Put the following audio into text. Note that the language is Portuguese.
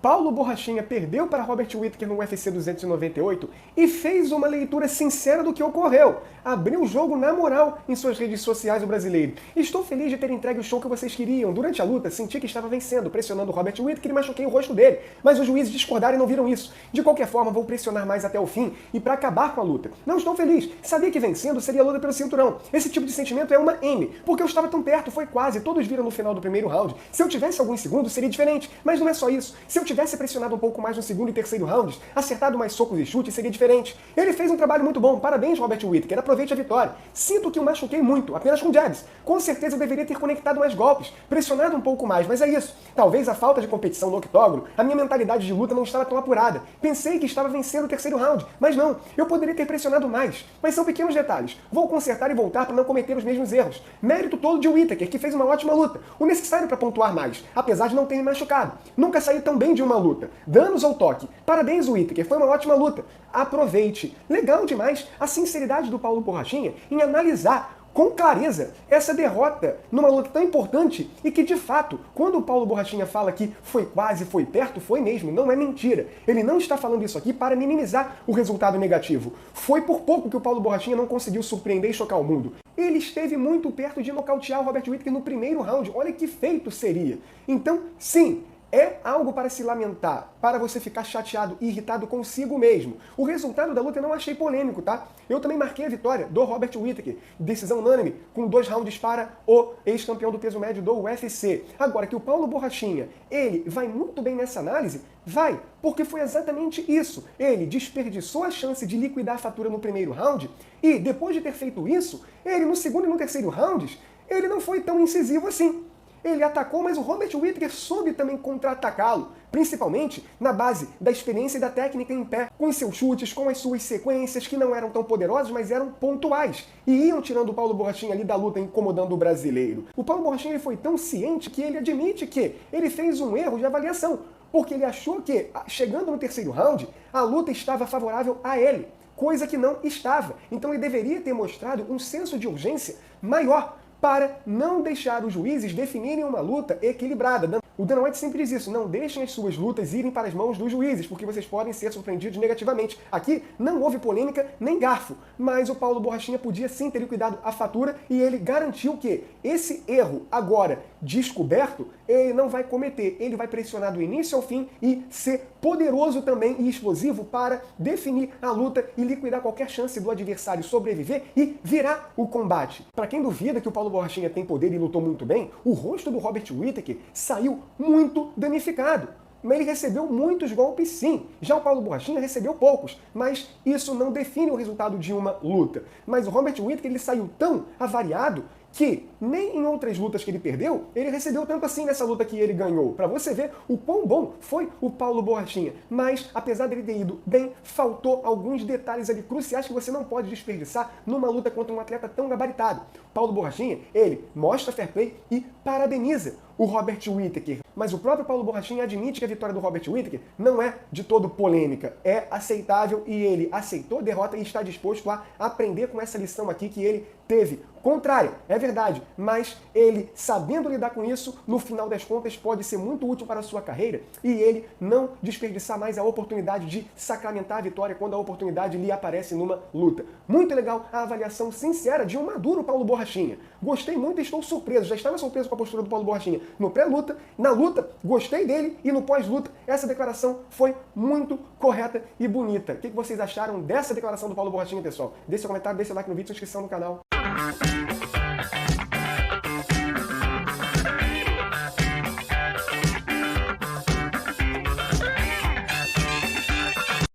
Paulo Borrachinha perdeu para Robert Whittaker no UFC 298 e fez uma leitura sincera do que ocorreu. Abriu o jogo na moral em suas redes sociais o brasileiro. Estou feliz de ter entregue o show que vocês queriam. Durante a luta, senti que estava vencendo, pressionando Robert Whittaker e machuquei o rosto dele. Mas os juízes discordaram e não viram isso. De qualquer forma, vou pressionar mais até o fim e para acabar com a luta. Não estou feliz. Sabia que vencendo seria a luta pelo cinturão. Esse tipo de sentimento é uma M, porque eu estava tão perto, foi quase. Todos viram no final do primeiro round. Se eu tivesse alguns segundos, seria diferente. Mas não é só isso. Se eu tivesse pressionado um pouco mais no segundo e terceiro rounds, acertado mais socos e chutes, seria diferente. Ele fez um trabalho muito bom. Parabéns, Robert Whittaker. Aproveite a vitória. Sinto que o machuquei muito, apenas com jabs. Com certeza eu deveria ter conectado mais golpes, pressionado um pouco mais, mas é isso. Talvez a falta de competição no octógono, a minha mentalidade de luta não estava tão apurada. Pensei que estava vencendo o terceiro round, mas não. Eu poderia ter pressionado mais. Mas são pequenos detalhes. Vou consertar e voltar para não cometer os mesmos erros. Mérito todo de Whittaker, que fez uma ótima luta. O necessário para pontuar mais, apesar de não ter me machucado. Nunca saí tão bem de uma luta. Danos ou toque. Parabéns, Whittaker. Foi uma ótima luta. Aproveite. Legal demais a sinceridade do Paulo Borrachinha em analisar com clareza essa derrota numa luta tão importante e que, de fato, quando o Paulo Borrachinha fala que foi quase, foi perto, foi mesmo, não é mentira. Ele não está falando isso aqui para minimizar o resultado negativo. Foi por pouco que o Paulo Borrachinha não conseguiu surpreender e chocar o mundo. Ele esteve muito perto de nocautear o Robert Whittaker no primeiro round. Olha que feito seria. Então, sim, é algo para se lamentar, para você ficar chateado e irritado consigo mesmo. O resultado da luta eu não achei polêmico, tá? Eu também marquei a vitória do Robert Whittaker, decisão unânime, com 2 rounds para o ex-campeão do peso médio do UFC. Agora, que o Paulo Borrachinha, ele vai muito bem nessa análise, vai, porque foi exatamente isso. Ele desperdiçou a chance de liquidar a fatura no primeiro round e, depois de ter feito isso, ele no segundo e no terceiro rounds, ele não foi tão incisivo assim. Ele atacou, mas o Robert Whittaker soube também contra-atacá-lo, principalmente na base da experiência e da técnica em pé, com os seus chutes, com as suas sequências, que não eram tão poderosas, mas eram pontuais, e iam tirando o Paulo Borrachinha ali da luta, incomodando o brasileiro. O Paulo Borrachinha ele foi tão ciente que ele admite que ele fez um erro de avaliação, porque ele achou que, chegando no terceiro round, a luta estava favorável a ele, coisa que não estava. Então ele deveria ter mostrado um senso de urgência maior, para não deixar os juízes definirem uma luta equilibrada. O Dana White sempre diz isso, não deixem as suas lutas irem para as mãos dos juízes, porque vocês podem ser surpreendidos negativamente. Aqui não houve polêmica nem garfo, mas o Paulo Borrachinha podia sim ter liquidado a fatura e ele garantiu que esse erro agora descoberto, ele não vai cometer, ele vai pressionar do início ao fim e ser poderoso também e explosivo para definir a luta e liquidar qualquer chance do adversário sobreviver e virar o combate. Para quem duvida que o Paulo Borrachinha tem poder e lutou muito bem, o rosto do Robert Whittaker saiu muito danificado. Mas ele recebeu muitos golpes sim. Já o Paulo Borrachinha recebeu poucos, mas isso não define o resultado de uma luta. Mas o Robert Whittaker ele saiu tão avariado que nem em outras lutas que ele perdeu, ele recebeu tanto assim nessa luta que ele ganhou. Para você ver o quão bom foi o Paulo Borrachinha. Mas, apesar dele ter ido bem, faltou alguns detalhes ali cruciais que você não pode desperdiçar numa luta contra um atleta tão gabaritado. Paulo Borrachinha, ele mostra fair play e parabeniza o Robert Whittaker. Mas o próprio Paulo Borrachinha admite que a vitória do Robert Whittaker não é de todo polêmica, é aceitável e ele aceitou a derrota e está disposto a aprender com essa lição aqui que ele teve. Contrária, é verdade, mas ele, sabendo lidar com isso, no final das contas pode ser muito útil para a sua carreira e ele não desperdiçar mais a oportunidade de sacramentar a vitória quando a oportunidade lhe aparece numa luta. Muito legal a avaliação sincera de um maduro Paulo Borrachinha. Gostei muito e estou surpreso, já estava surpreso com a postura do Paulo Borrachinha no pré-luta, na luta, gostei dele e no pós-luta, essa declaração foi muito correta e bonita. O que vocês acharam dessa declaração do Paulo Borrachinha, pessoal? Deixe seu comentário, deixe seu like no vídeo, se inscrição no canal.